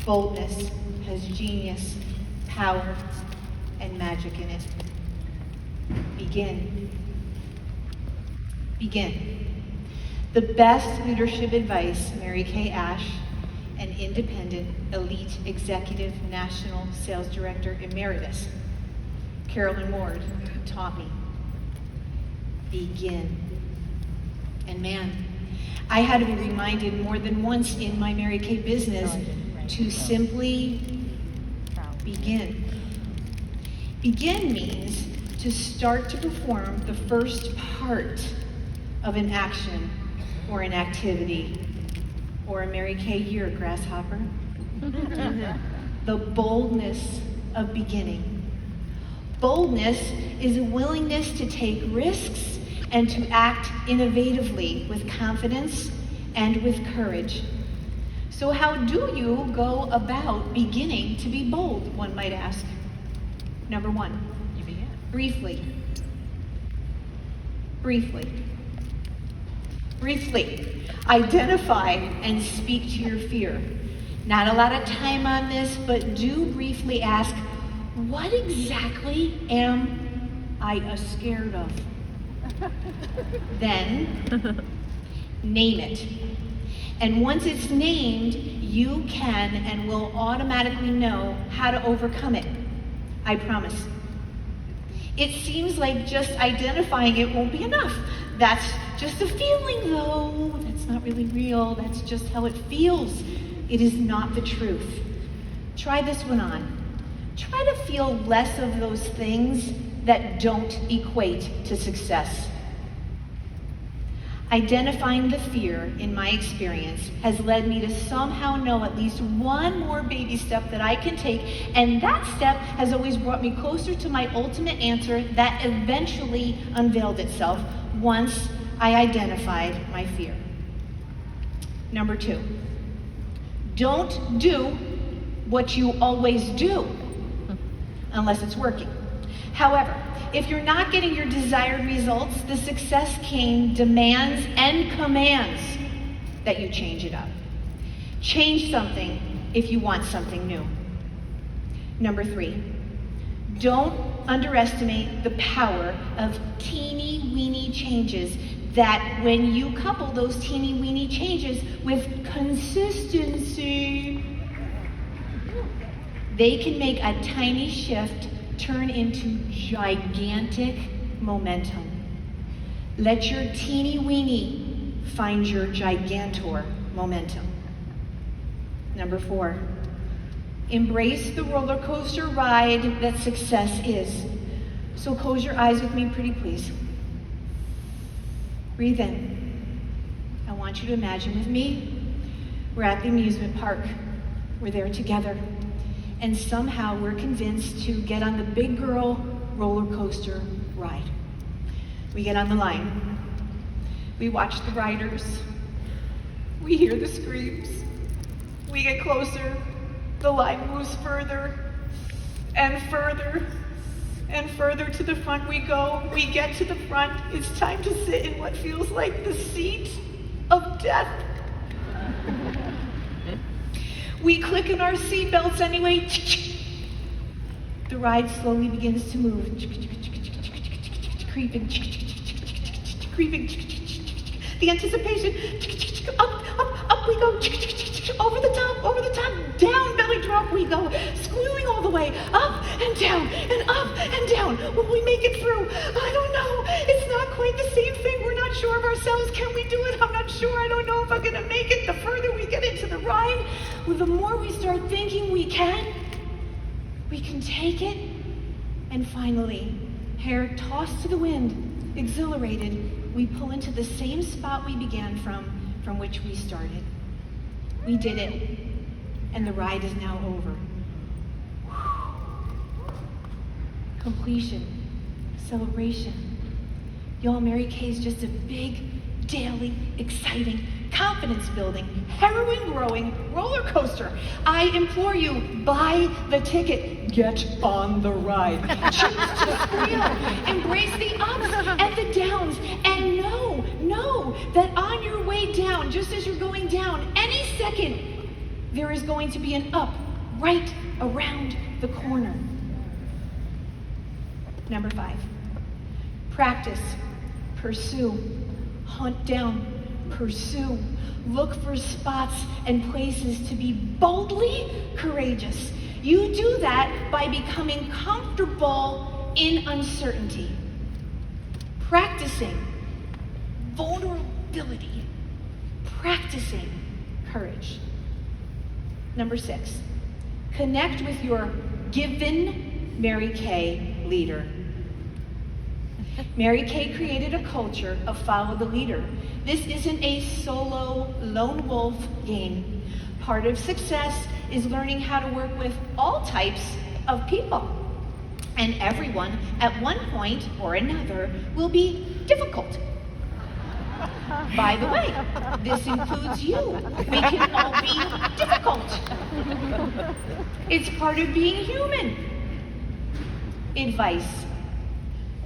Boldness has genius, power, and magic in it. Begin. Begin. The best leadership advice Mary Kay Ash, an independent, elite executive national sales director emeritus, Carolyn Ward, taught me. Begin. And man, I had to be reminded more than once in my Mary Kay business to simply begin. Begin means to start to perform the first part of an action or an activity or a Mary Kay year, grasshopper. The boldness of beginning. Boldness is a willingness to take risks and to act innovatively with confidence and with courage. So how do you go about beginning to be bold, one might ask? Number one, you begin. Briefly. Identify and speak to your fear. Not a lot of time on this, but do briefly ask, what exactly am I scared of? Then, name it. And once it's named, you can and will automatically know how to overcome it. I promise. It seems like just identifying it won't be enough. That's just a feeling, though. That's not really real. That's just how it feels. It is not the truth. Try this one on. Try to feel less of those things that don't equate to success. Identifying the fear, in my experience, has led me to somehow know at least one more baby step that I can take, and that step has always brought me closer to my ultimate answer that eventually unveiled itself once I identified my fear. Number two, don't do what you always do unless it's working. However, if you're not getting your desired results, the success cane demands and commands that you change it up. Change something if you want something new. Number three, don't underestimate the power of teeny weeny changes that when you couple those teeny weeny changes with consistency, they can make a tiny shift turn into gigantic momentum. Let your teeny weeny find your gigantor momentum. Number four, embrace the roller coaster ride that success is. So close your eyes with me, pretty please. Breathe in. I want you to imagine with me, we're at the amusement park. We're there together. And somehow we're convinced to get on the big girl roller coaster ride. We get on the line. We watch the riders. We hear the screams. We get closer. The line moves further and further and further to the front we go. We get to the front. It's time to sit in what feels like the seat of death. We click in our seatbelts anyway. The ride slowly begins to move. Creeping. The anticipation. Up we go. Over the top, down, belly drop we go. Squealing all the way, up and down, and up and down. Will we make it through? I don't know. It's not quite the same thing. We're not sure of ourselves. Can we do it? I'm not sure. I don't know if I'm gonna make it. The further we get into the ride, the more we start thinking we can take it. And finally, hair tossed to the wind, exhilarated, we pull into the same spot we began from which we started. We did it, and the ride is now over. Completion, celebration. Y'all, Mary Kay is just a big, daily, exciting, confidence-building, heroin-growing roller coaster. I implore you, buy the ticket. Get on the ride. Choose to squeal. Embrace the ups and the downs. And know that on your way down, just as you're going down, any second, There is going to be an up right around the corner. Number 5, practice, pursue, hunt down, pursue. Look for spots and places to be boldly courageous. You do that by becoming comfortable in uncertainty, practicing vulnerability, practicing courage. Number 6, connect with your given Mary Kay leader. Mary Kay created a culture of follow the leader. This isn't a solo lone wolf game. Part of success is learning how to work with all types of people. And everyone at one point or another will be difficult. By the way, this includes you. We can all be difficult. It's part of being human. Advice.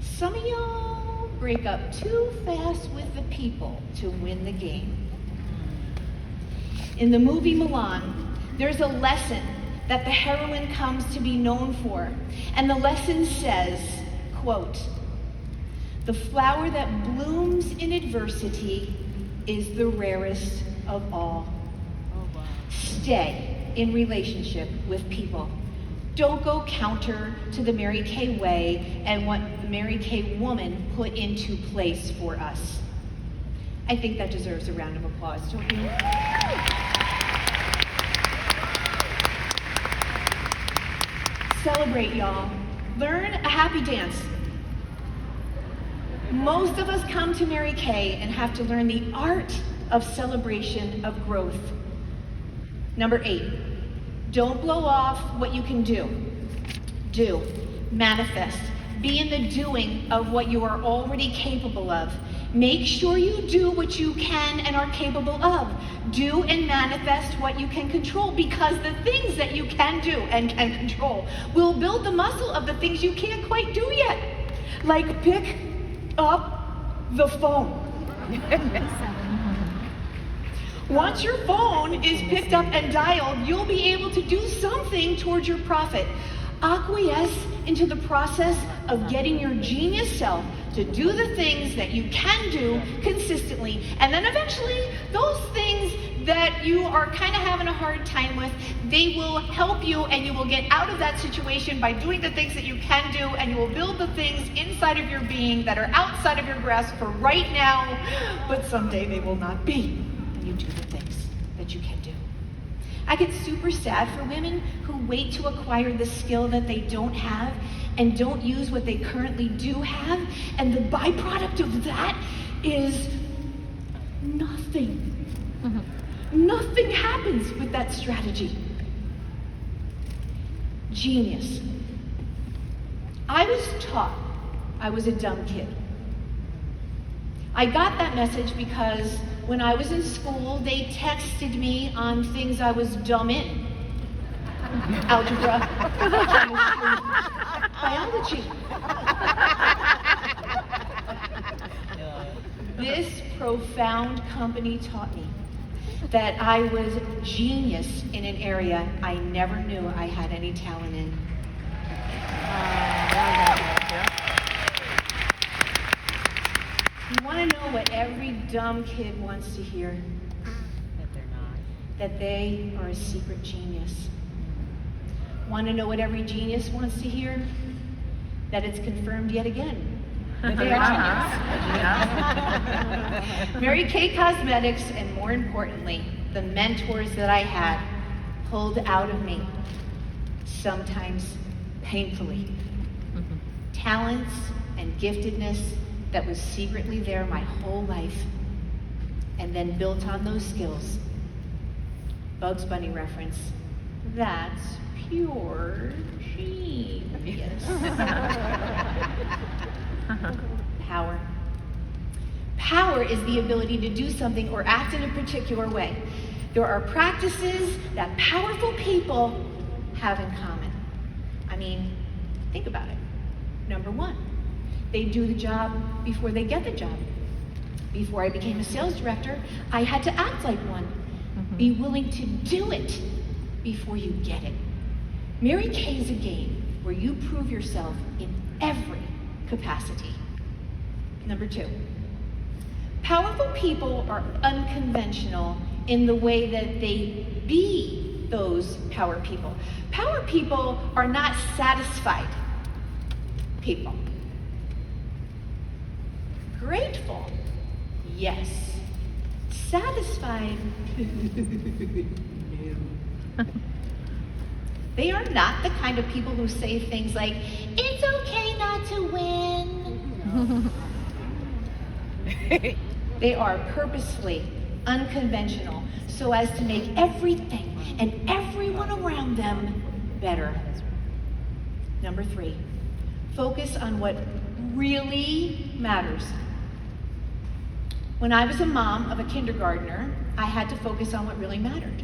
Some of y'all break up too fast with the people to win the game. In the movie Milan, there's a lesson that the heroine comes to be known for. And the lesson says, quote, "The flower that blooms in adversity is the rarest of all." Stay in relationship with people. Don't go counter to the Mary Kay way and what the Mary Kay woman put into place for us. I think that deserves a round of applause, don't you? Celebrate, y'all. Learn a happy dance. Most of us come to Mary Kay and have to learn the art of celebration of growth. Number 8, don't blow off what you can do. Do. Manifest. Be in the doing of what you are already capable of. Make sure you do what you can and are capable of. Do and manifest what you can control, because the things that you can do and can control will build the muscle of the things you can't quite do yet. Like pick up the phone. Once your phone is picked up and dialed, you'll be able to do something towards your profit. Acquiesce into the process of getting your genius self to do the things that you can do consistently. And then eventually, those things that you are kind of having a hard time with, they will help you, and you will get out of that situation by doing the things that you can do, and you will build the things inside of your being that are outside of your grasp for right now, but someday they will not be. You do the things that you can do. I get super sad for women who wait to acquire the skill that they don't have and don't use what they currently do have, and the byproduct of that is nothing. Nothing happens with that strategy. Genius. I was taught I was a dumb kid. I got that message because when I was in school, they texted me on things I was dumb in. Algebra, chemistry, biology. This profound company taught me that I was genius in an area I never knew I had any talent in. You want to know what every dumb kid wants to hear? That they're not. That they are a secret genius. Want to know what every genius wants to hear? That it's confirmed yet again. That they are genius. Mary Kay Cosmetics, and more importantly, the mentors that I had, pulled out of me, sometimes painfully, talents and giftedness that was secretly there my whole life, and then built on those skills. Bugs Bunny reference. That's pure genius. Power. Power is the ability to do something or act in a particular way. There are practices that powerful people have in common. I mean, think about it. Number 1, they do the job before they get the job. Before I became a sales director, I had to act like one. Be willing to do it before you get it. Mary Kay is a game where you prove yourself in every capacity. Number 2, powerful people are unconventional in the way that they be those power people. Power people are not satisfied people. Grateful, yes. Satisfied, no. They are not the kind of people who say things like, "It's okay not to win." They are purposefully unconventional so as to make everything and everyone around them better. Number 3, focus on what really matters. When I was a mom of a kindergartner, I had to focus on what really mattered.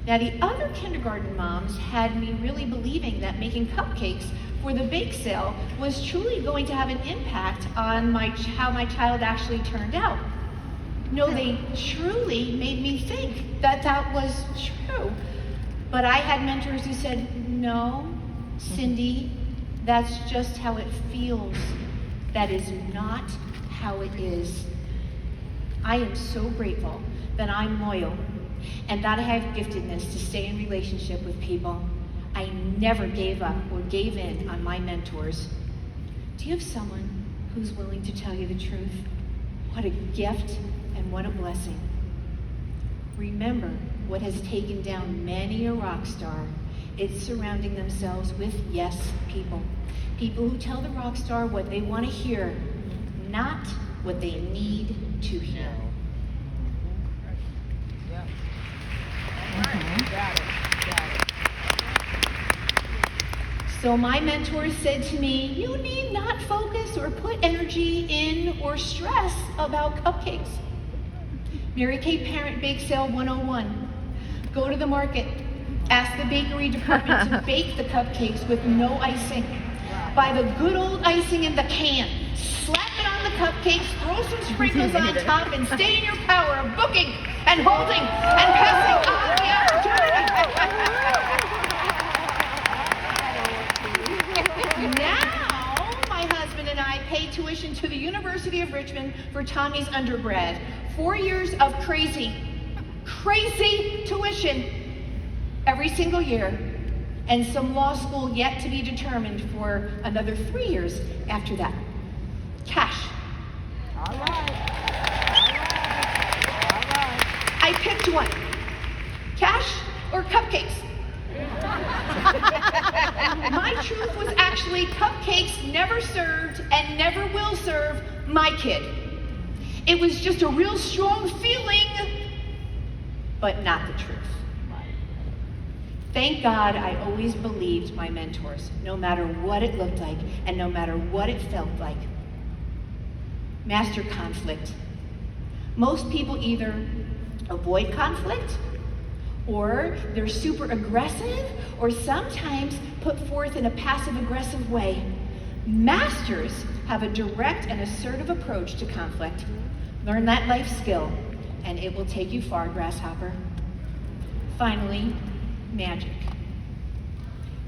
Now, the other kindergarten moms had me really believing that making cupcakes for the bake sale was truly going to have an impact on how my child actually turned out. No, they truly made me think that that was true. But I had mentors who said, "No, Cyndi, that's just how it feels. That is not how it is." I am so grateful that I'm loyal and that I have giftedness to stay in relationship with people. I never gave up or gave in on my mentors. Do you have someone who's willing to tell you the truth? What a gift and what a blessing. Remember what has taken down many a rock star. It's surrounding themselves with yes people. People who tell the rock star what they want to hear, not what they need to hear. So my mentors said to me, "You need not focus or put energy in or stress about cupcakes." Mary Kay Parent Bake Sale 101. Go to the market. Ask the bakery department to bake the cupcakes with no icing. Buy the good old icing in the can. Slap it on the cupcakes, throw some sprinkles on top, and stay in your power of booking and holding and passing on the opportunity. Now, my husband and I pay tuition to the University of Richmond for Tommy's undergrad. 4 years of crazy tuition every single year, and some law school yet to be determined for another 3 years after that. Cash. All right. I picked one. Cash or cupcakes? My truth was actually cupcakes never served and never will serve my kid. It was just a real strong feeling, but not the truth. Thank God I always believed my mentors, no matter what it looked like and no matter what it felt like. Master conflict. Most people either avoid conflict, or they're super aggressive, or sometimes put forth in a passive-aggressive way. Masters have a direct and assertive approach to conflict. Learn that life skill, and it will take you far, grasshopper. Finally, magic.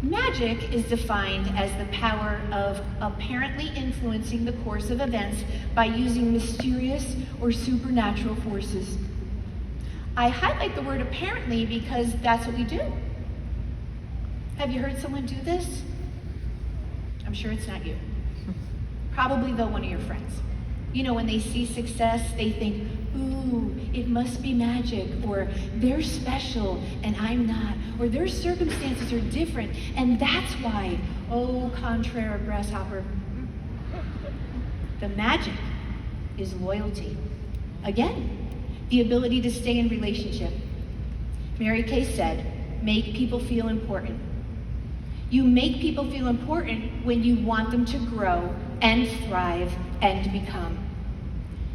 Magic is defined as the power of apparently influencing the course of events by using mysterious or supernatural forces. I highlight the word apparently because that's what we do. Have you heard someone do this? I'm sure it's not you. Probably, though, one of your friends. You know, when they see success, they think, "Ooh, it must be magic," or "They're special and I'm not," or "Their circumstances are different and that's why." Oh, contraire, grasshopper. The magic is loyalty. Again, the ability to stay in relationship. Mary Kay said, "Make people feel important." You make people feel important when you want them to grow and thrive and become.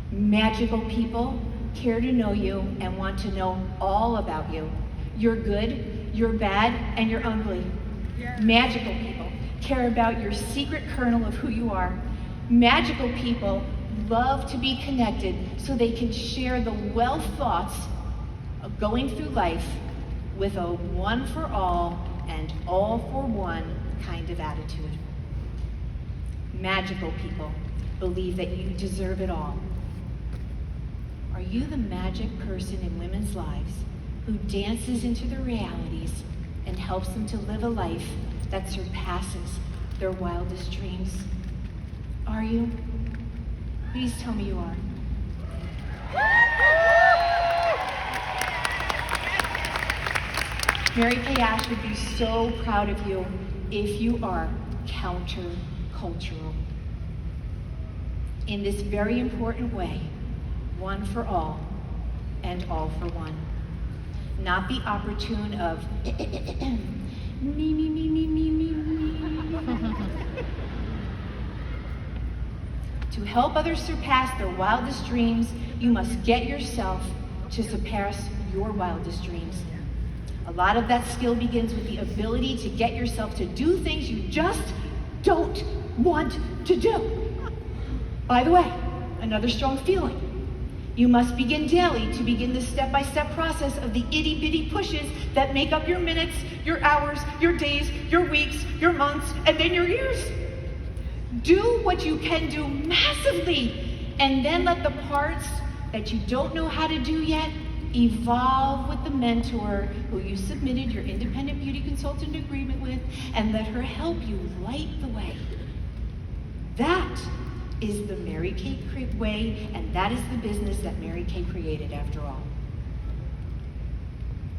Magical people care to know you and want to know all about you. You're good, you're bad, and you're ugly. Magical people care about your secret kernel of who you are. Magical people love to be connected so they can share the well thoughts of going through life with a one for all and all for one kind of attitude. Magical people believe that you deserve it all. Are you the magic person in women's lives who dances into their realities and helps them to live a life that surpasses their wildest dreams? Are you? Please tell me you are. Mary Kay Ash would be so proud of you if you are countercultural. In this very important way, one for all and all for one. Not the opportune of me, me, me, me, me, me, me. To help others surpass their wildest dreams, you must get yourself to surpass your wildest dreams. A lot of that skill begins with the ability to get yourself to do things you just don't want to do. By the way, another strong feeling. You must begin daily to begin the step-by-step process of the itty-bitty pushes that make up your minutes, your hours, your days, your weeks, your months, and then your years. Do what you can do massively, and then let the parts that you don't know how to do yet evolve with the mentor who you submitted your independent beauty consultant agreement with, and let her help you light the way. That is the Mary Kay way, and that is the business that Mary Kay created after all.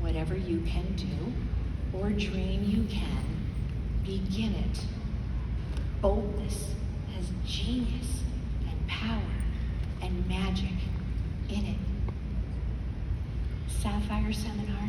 Whatever you can do or dream you can, begin it. Boldness has genius and power and magic in it. Sapphire Seminar,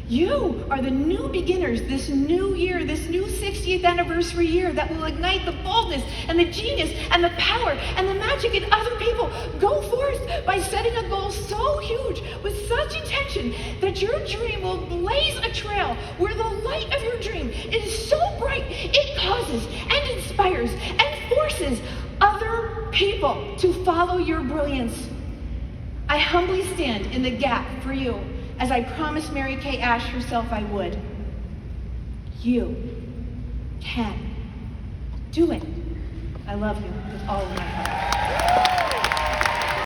you are the new beginners this new year, this new 60th anniversary year that will ignite the boldness and the genius and the power and the magic in other people. Go forth by setting a goal so huge with such intention that your dream will blaze a trail where the light of your dream is so bright it causes and inspires and forces other people to follow your brilliance. I humbly stand in the gap for you, as I promised Mary Kay Ash herself I would. You can do it. I love you with all of my heart.